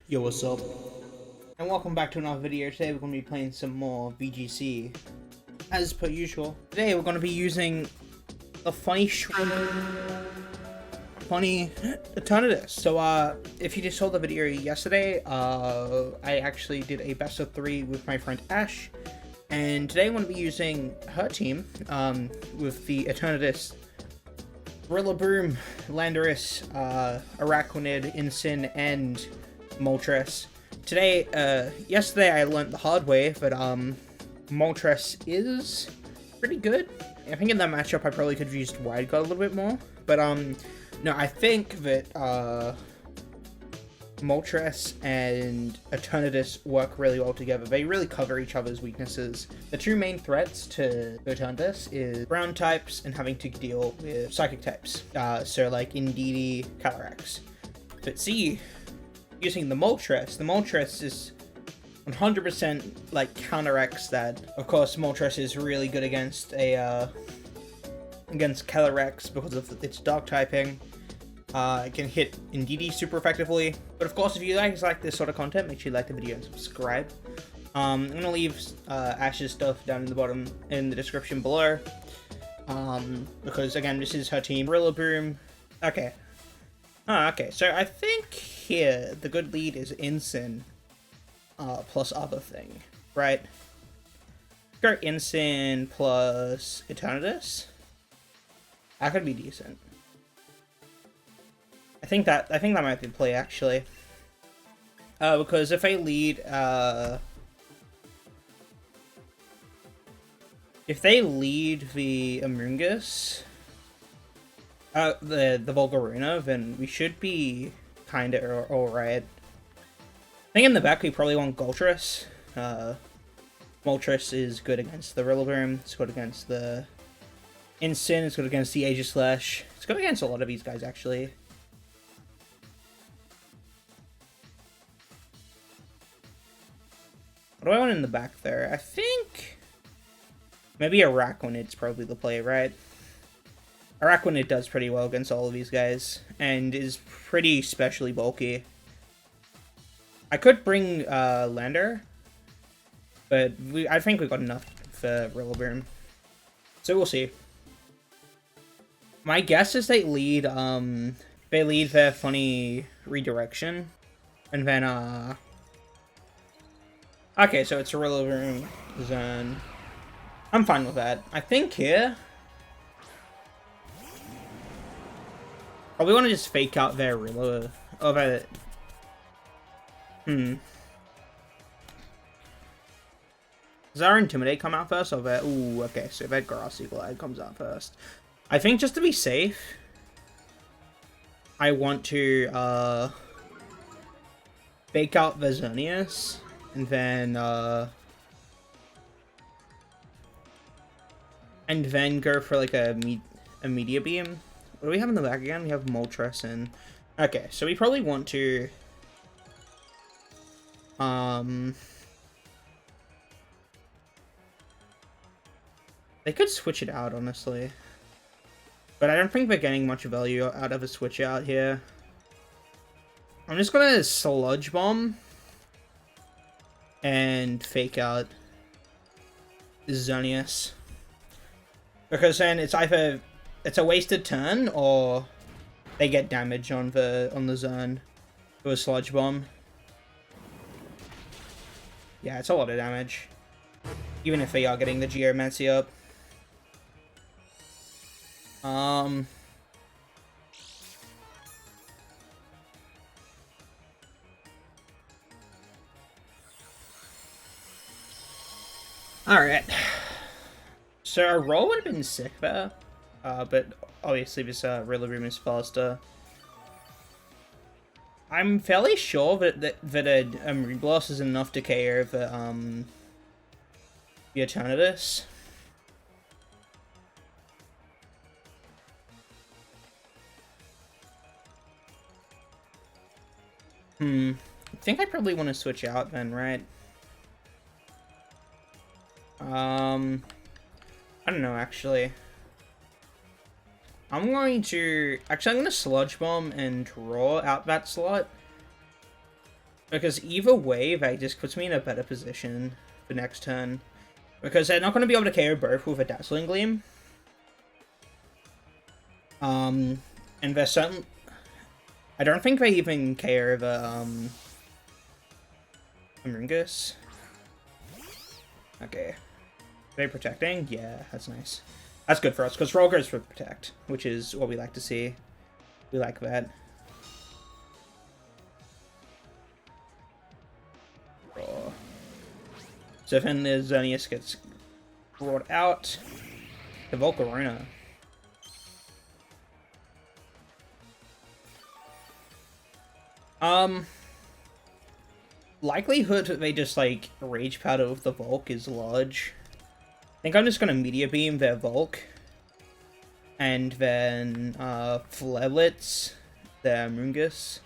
Yo, what's up? And welcome back to another video. Today we're going to be playing some more VGC, as per usual. Today we're going to be using the funny Eternatus. So if you just saw the video yesterday, I actually did a best of 3 with my friend Ash, and today I'm going to be using her team with the Eternatus, Rillaboom, Landorus, Araquanid, Incin, and Moltres. Yesterday I learned the hard way, but Moltres is pretty good. I think in that matchup I probably could have used Wide Guard a little bit more, but no, I think that Moltres and Eternatus work really well together. They really cover each other's weaknesses. The two main threats to Eternatus is ground types and having to deal with psychic types. So like Indeedee, Calyrex. But see, using the Moltres is 100% like counteracts that. Of course, Moltres is really good against against Calyrex because of its dark typing. It can hit Indeedee super effectively. But of course, if you guys like this sort of content, make sure you like the video and subscribe. I'm gonna leave Ash's stuff down in the bottom in the description below. Because again, this is her team. Rillaboom. Okay. Okay, so I think here the good lead is Incin plus other thing, right? Go Incin plus Eternatus. That could be decent. I think that might be the play actually. Because if I lead the Amoonguss, the Volcarona, then we should be kinda alright. I think in the back we probably want Moltres. Moltres is good against the Rillaboom, it's good against the Incin, it's good against the Aegislash. It's good against a lot of these guys actually. What do I want in the back there? I think maybe Araquanid's probably the play, right? Araquanid does pretty well against all of these guys, and is pretty specially bulky. I could bring Lander, but I think we've got enough for Rillaboom. So we'll see. My guess is they lead their funny redirection, and then okay, so it's a Rillaboom zone. I'm fine with that. I think here probably want to just fake out their Rilla over. Does our Intimidate come out first or their... Ooh, okay, so their Grassy Glide comes out first. I think just to be safe, I want to fake out the Xerneas and then go for like a Media Beam. What do we have in the back again? We have Moltres and... Okay, so we probably want to... They could switch it out, honestly. But I don't think we're getting much value out of a switch out here. I'm just gonna Sludge Bomb and fake out Xerneas. Because then it's either... It's a wasted turn, or they get damage on the zone with a Sludge Bomb. Yeah, it's a lot of damage. Even if they are getting the Geomancy up. Alright. So our roll would have been sick there. But obviously this Rillaboom is faster. I'm fairly sure that a Moonblast is enough to KO the Eternatus. I think I probably want to switch out then, right? I don't know, actually. I'm going to... Actually, I'm going to Sludge Bomb and draw out that slot. Because either way, that just puts me in a better position for next turn. Because they're not going to be able to KO both with a Dazzling Gleam. And they're certain... I don't think they even KO the, Amoonguss. Okay. Are they protecting? Yeah, that's nice. That's good for us, because Roll goes for protect, which is what we like to see. We like that. Oh. So then the Xerneas gets brought out. The Volcarona. Likelihood that they just, like, Rage Powder with the Volk is large. I think I'm just gonna Meteor Beam their Volk. And then, Flare Blitz their Amoonguss.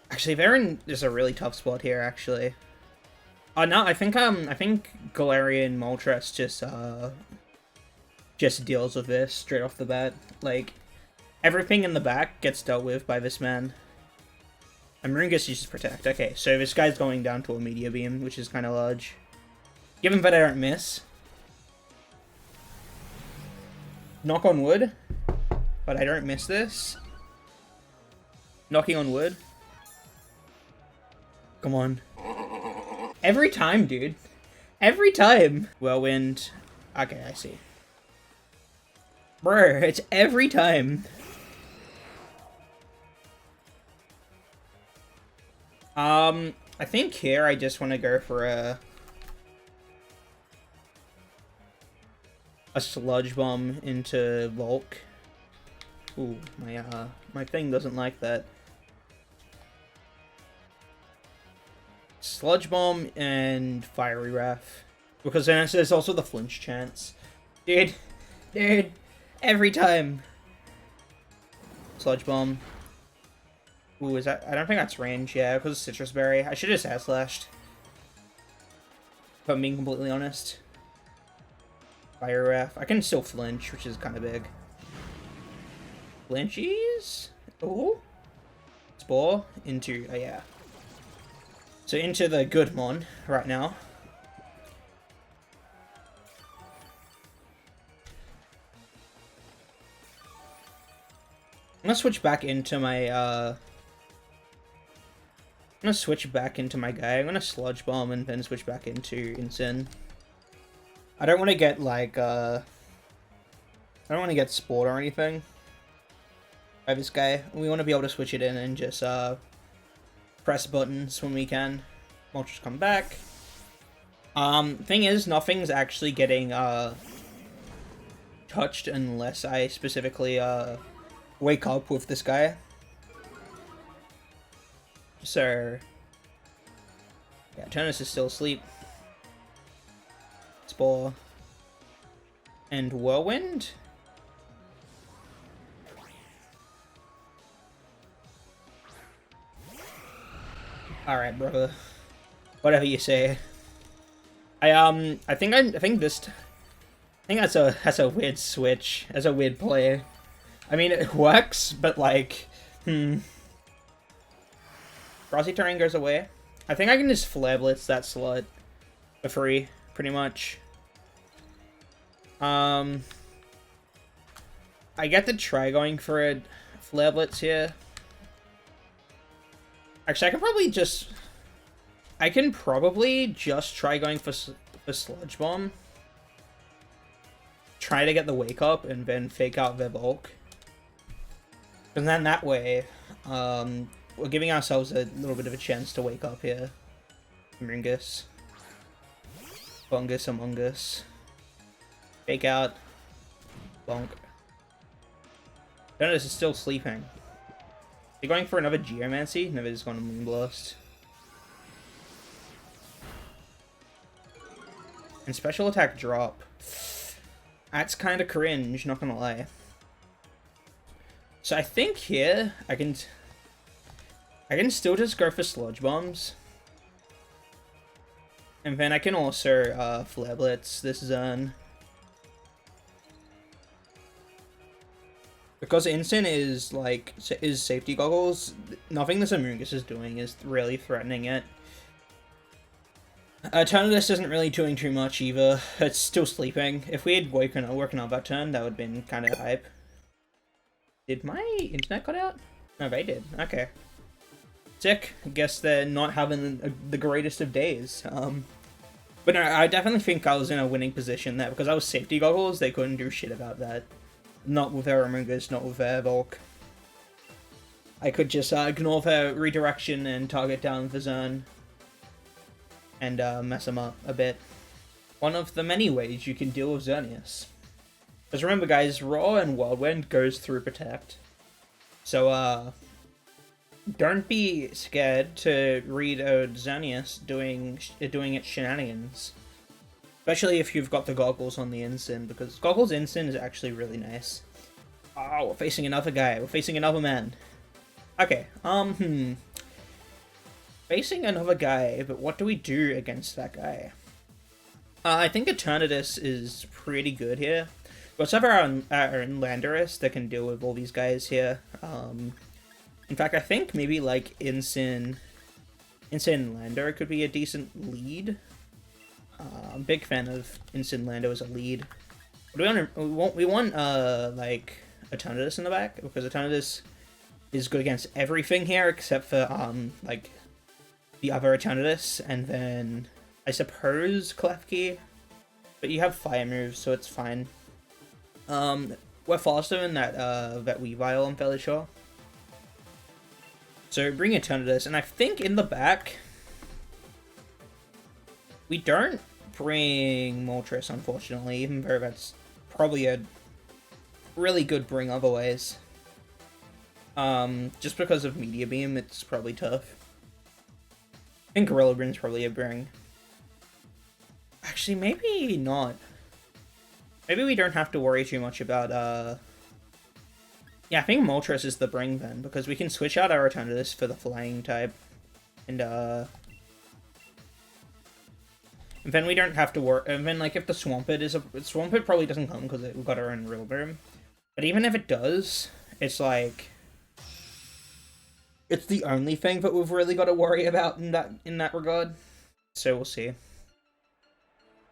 Actually, they're in just a really tough spot here, actually. Oh, no, I think Galarian Moltres just deals with this straight off the bat. Like, everything in the back gets dealt with by this man. Amoonguss uses Protect. Okay, so this guy's going down to a Meteor Beam, which is kind of large. Given that I don't miss. Knock on wood. But I don't miss this. Knocking on wood. Come on. Every time, dude. Every time. Whirlwind. Okay, I see. Brr, it's every time. I think here I just want to go for a Sludge Bomb into Volk. Ooh, my thing doesn't like that. Sludge Bomb and Fiery Wrath. Because then there's also the flinch chance. Dude, every time. Sludge Bomb. Ooh, is that... I don't think that's range, yeah, because of Citrus Berry. I should have just Air Slashed. If I'm being completely honest. Fire Wrath. I can still flinch, which is kind of big. Flinchies? Ooh. Spore into... oh, yeah. So into the good mon right now. I'm gonna switch back into my, I'm gonna switch back into my guy. I'm gonna Sludge Bomb and then switch back into Incin. I don't want to get, like, I don't want to get Sport or anything by this guy. We want to be able to switch it in and just, press buttons when we can. Moltres come back. Thing is, nothing's actually getting, touched unless I specifically, wake up with this guy. So, yeah, Turnus is still asleep. Spore. And Whirlwind? Alright, brother. Whatever you say. I think that's a weird switch. That's a weird play. I mean, it works, but like, Frosty Terrain goes away. I think I can just Flare Blitz that slot for free, pretty much. I get to try going for a Flare Blitz here. Actually, I can probably just try going for Sludge Bomb. Try to get the Wake Up and then fake out their Bulk. And then that way, we're giving ourselves a little bit of a chance to wake up here. Amoonguss. Bungus, Among Us. Fake out. Bonk. Turnus is still sleeping. You're going for another Geomancy? No, they're just going to Moonblast. And special attack drop. That's kind of cringe, not gonna lie. So I think here, I can still just go for Sludge Bombs. And then I can also, Flare Blitz this zone. Because Instant is like is safety goggles, nothing this Amoonguss is doing is really threatening it. Eternatus isn't really doing too much either. It's still sleeping. If we had woken up that turn, that would have been kind of hype. Did my internet cut out? No, they did. Okay. Sick. I guess they're not having the greatest of days. But no, I definitely think I was in a winning position there because I was safety goggles. They couldn't do shit about that. Not with their Amoonguss, not with their Volk. I could just ignore their redirection and target down the zone and mess them up a bit. One of the many ways you can deal with Xerneas. Because remember guys, Raw and Whirlwind goes through Protect. So don't be scared to read a Xerneas doing its shenanigans. Especially if you've got the goggles on the Ensign, because goggles Ensign is actually really nice. Oh, we're facing another guy. We're facing another man. Okay, facing another guy, but what do we do against that guy? I think Eternatus is pretty good here. Let's have our own Landorus that can deal with all these guys here. In fact, I think maybe like Insane Lander could be a decent lead. I'm a big fan of Instant Lando as a lead. We want like Eternatus in the back because Eternatus is good against everything here except for like the other Eternatus, and then I suppose Klefki, but you have fire moves, so it's fine. We're faster than that Weavile, I'm fairly sure. So bring Eternatus, and I think in the back we don't bring Moltres, unfortunately, even though that's probably a really good bring otherwise. Just because of Meteor Beam, it's probably tough. I think Gorilla Brim's probably a bring. Actually, maybe not. Maybe we don't have to worry too much about, yeah, I think Moltres is the bring then, because we can switch out our Eternatus for the flying type. And then we don't have to worry. And then, like, if the Swampert is a... Swampert probably doesn't come because we've got our own Rill Boom. But even if it does, it's like... It's the only thing that we've really got to worry about in that regard. So we'll see.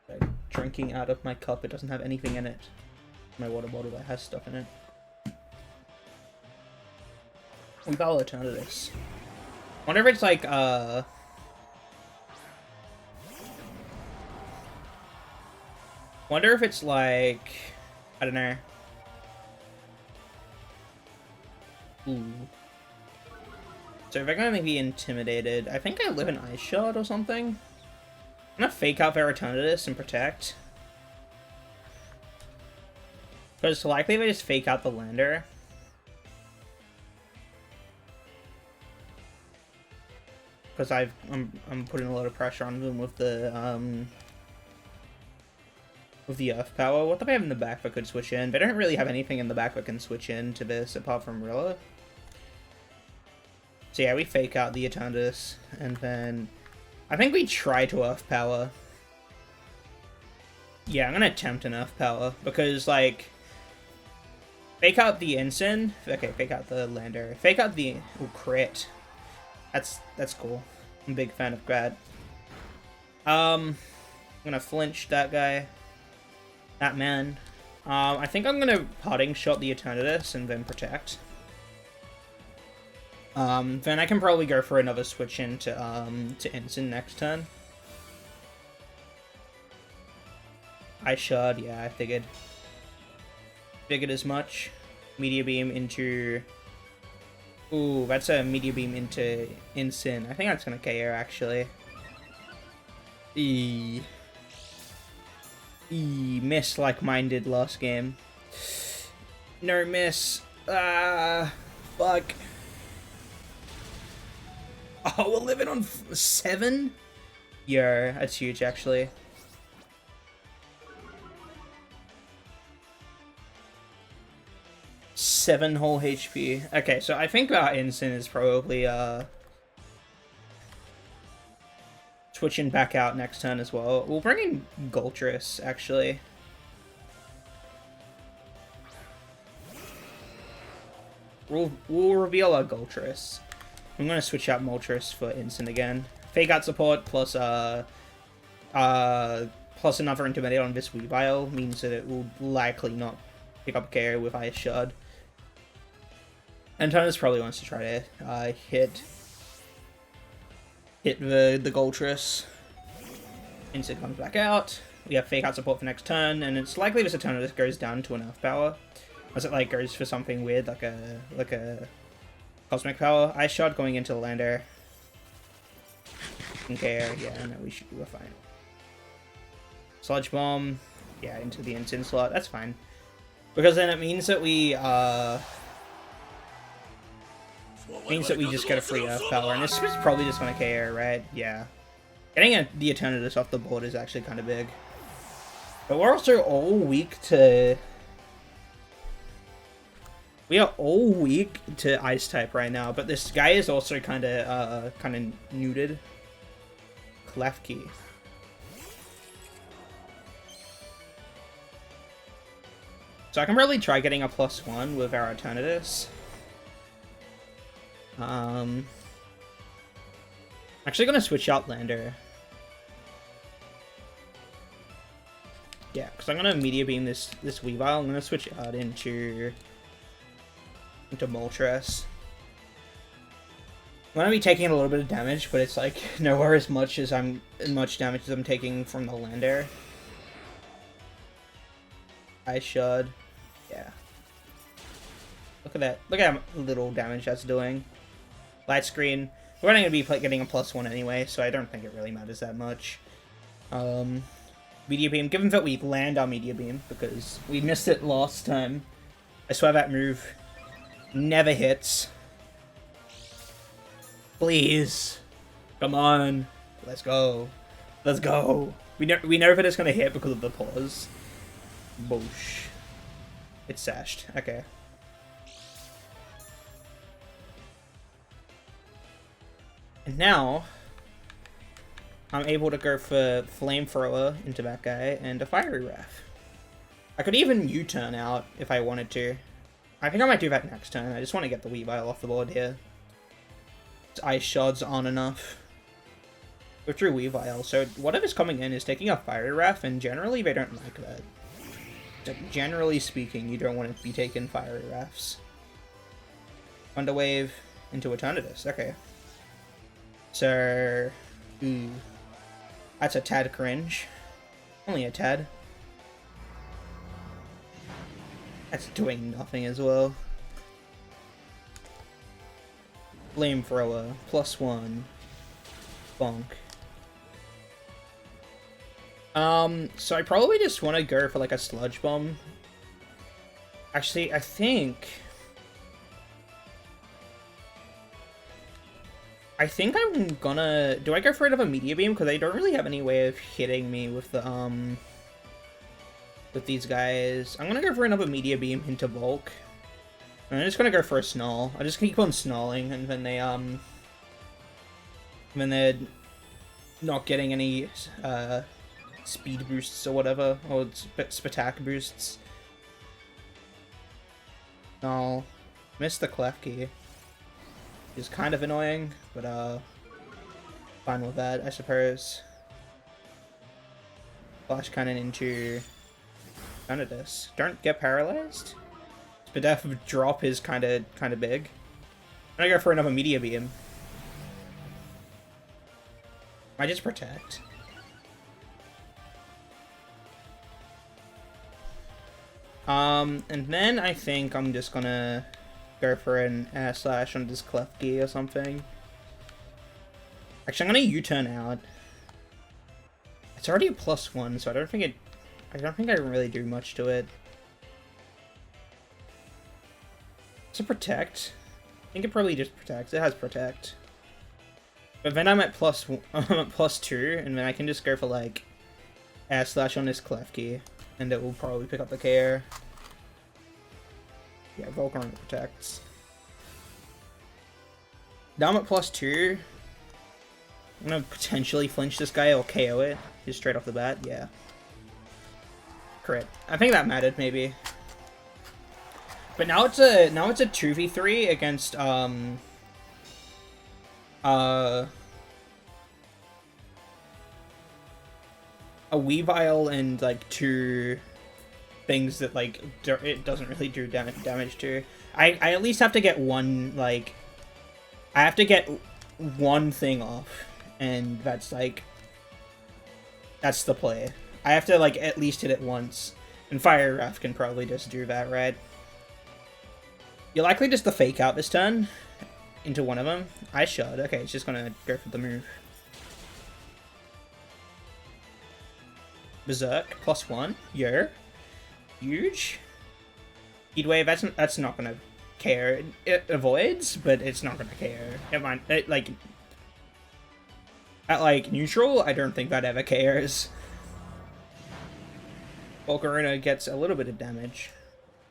Like, drinking out of my cup, it doesn't have anything in it. My water bottle that has stuff in it. We battle Eternatus. Wonder if it's like, wonder if it's like... I don't know. Ooh. So if they're gonna be intimidated, I think I live in Ice Shard or something. I'm gonna fake out their Eternatus and protect. Because likely they just fake out the Lander. Because I'm putting a lot of pressure on them with the Earth Power. What do they have in the back that could switch in? They don't really have anything in the back that can switch into this apart from Rilla. So yeah, we fake out the Eternatus, and then I think we try to Earth Power. Yeah, I'm gonna attempt an Earth Power, because, like, fake out the Ensign. Okay, fake out the Lander. Fake out the... Ooh, crit. That's cool. I'm a big fan of that. I'm gonna flinch that guy. That man. I think I'm gonna Parting Shot the Eternatus and then protect. Then I can probably go for another switch in to Ensign next turn. Ice Shard, yeah, I figured. Figured as much. Meteor Beam into... Ooh, that's a Meteor Beam into Ensign. I think that's gonna KO, actually. Miss like mine did last game. No miss. Fuck. Oh, we're living on 7? Yo, that's huge, actually. Seven whole HP. Okay, so I think our Ensign is probably, switching back out next turn as well. We'll bring in Goltris, actually. we'll reveal our Moltres. I'm gonna switch out Moltres for instant again. Fake out support plus plus another Intimidate on this Weavile means that it will likely not pick up KO with Ice Shard. And Eternatus probably wants to try to hit the Moltres. Instant comes back out. We have Fake out support for next turn, and it's likely this Eternatus goes down to an Earth power. As it like goes for something weird like a Cosmic power. Ice Shard going into the lander. Okay, yeah, no, we're fine. Sludge Bomb, yeah, into the instant slot. That's fine, because then it means that we just get a free Earth power, and this is probably just gonna KO, right? Yeah, getting the Eternatus off the board is actually kind of big, but we're also all weak to. We are all weak to Ice type right now, but this guy is also kind of neutered. Klefki. So I can probably try getting a +1 with our Eternatus. Actually gonna switch out Lander. Yeah, because I'm gonna Meteor Beam this Weavile. I'm gonna switch out into Moltres. I'm gonna be taking a little bit of damage, but it's like nowhere as much damage as I'm taking from the Lander. Ice Shard. Yeah. Look at that. Look at how little damage that's doing. Light Screen. We're only gonna be getting a +1 anyway, so I don't think it really matters that much. Meteor Beam. Given that we land our Meteor Beam, because we missed it last time. I swear that move never hits. Please. Come on. Let's go. Let's go. We know that it's gonna hit because of the pause. Boosh. It's sashed. Okay. And now I'm able to go for Flamethrower into that guy and a Fiery Wrath. I could even U-turn out if I wanted to. I think I might do that next turn. I just want to get the Weavile off the board here. Ice Shards aren't enough. Go through Weavile. So whatever's coming in is taking a Fiery Wrath, and generally they don't like that. Generally speaking, you don't want to be taking Fiery Wraths. Thunder Wave into Eternatus. Okay. So, that's a tad cringe. Only a tad. That's doing nothing as well. Flamethrower, +1. Bonk. So I probably just want to go for like a Sludge Bomb. Actually, I think I'm gonna... Do I go for another Meteor Beam? Because I don't really have any way of hitting me with the, with these guys. I'm gonna go for another Meteor Beam into Bulk. I'm just gonna go for a Snarl. I just keep on snarling, and then they're not getting any, speed boosts or whatever, or Spatak boosts. I'll miss the Klefki. Is kind of annoying, but fine with that, I suppose. Flash Cannon into Eternatus. Don't get paralyzed. Spatak drop is kind of big. I'm gonna go for another Meteor Beam. I just protect. And then I think I'm just gonna go for an Air Slash on this Klefki or something. Actually, I'm gonna U-turn out. It's already a +1, so I don't think I can really do much to it. It's a Protect. I think it probably just protects. It has Protect. But then I'm at +2, and then I can just go for like Air Slash on this Klefki, and it will probably pick up the KO. Yeah, Volcarona protects. Now I'm at +2. I'm gonna potentially flinch this guy or KO it, just straight off the bat. Yeah. Crit. I think that mattered, maybe. But now it's a 2v3 against a Weavile and like two things that like it doesn't really do damage to. I at least have to get one, like I have to get one thing off, and that's like that's the play. I have to like at least hit it once, and Fire Wrath can probably just do that, right? You're likely just to fake out this turn into one of them. I should. Okay, it's just gonna go for the move. Berserk +1. Yo, huge. Heatwave. That's not gonna care. It avoids, but it's not gonna care. It might. It like at like neutral. I don't think that ever cares. Volcarona gets a little bit of damage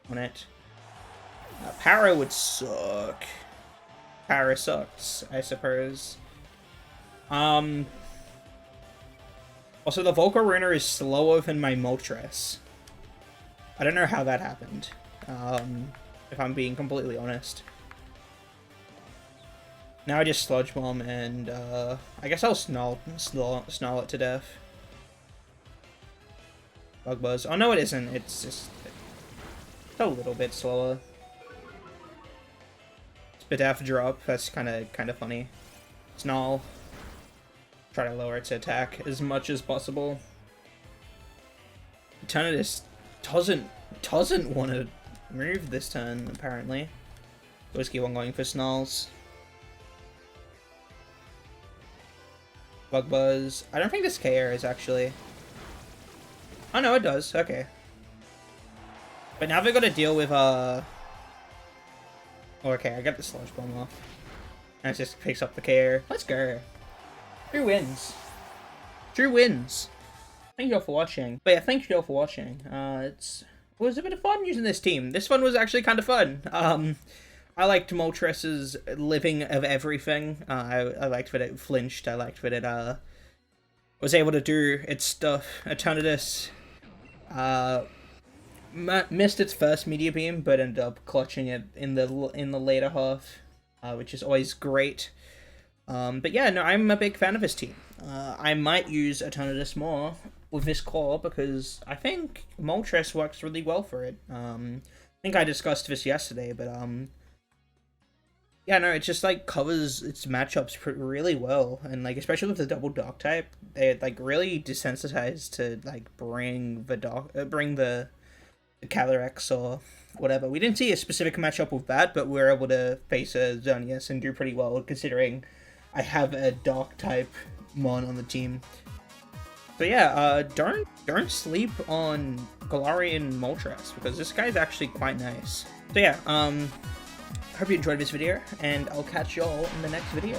on it. Para would suck. Para sucks, I suppose. Also, the Volcarona is slower than my Moltres. I don't know how that happened, if I'm being completely honest. Now I just Sludge Bomb and, I guess I'll snarl it to death. Bug Buzz. Oh, no, it isn't. It's just a little bit slower. Spitaf Drop. That's kind of funny. Snarl. Try to lower its attack as much as possible. Eternatus doesn't want to move this turn, apparently. So just keep on going for Snarls. Bug Buzz. I don't think this KR is actually... Oh no, it does. Okay. But now they've got to deal with, Oh, okay, I got the Sludge Bomb off. And it just picks up the KR. Let's go. 2 wins. 2 wins. Thank you all for watching. But yeah, thank you all for watching. It was a bit of fun using this team. This one was actually kind of fun. I liked Moltres' living of everything. I liked that it flinched. I liked that it, was able to do its stuff. Eternatus, missed its first Meteor Beam, but ended up clutching it in the later half, which is always great. But yeah, no, I'm a big fan of this team. I might use Eternatus more with this core because I think Moltres works really well for it. I think I discussed this yesterday, but yeah, no, it just like covers its matchups really well, and like especially with the double Dark type, they like really desensitized to like bring the Calyrex or whatever. We didn't see a specific matchup with that, but we were able to face a Xerneas and do pretty well considering I have a Dark type Mon on the team. So yeah, don't sleep on Galarian Moltres because this guy's actually quite nice. So yeah, hope you enjoyed this video, and I'll catch y'all in the next video.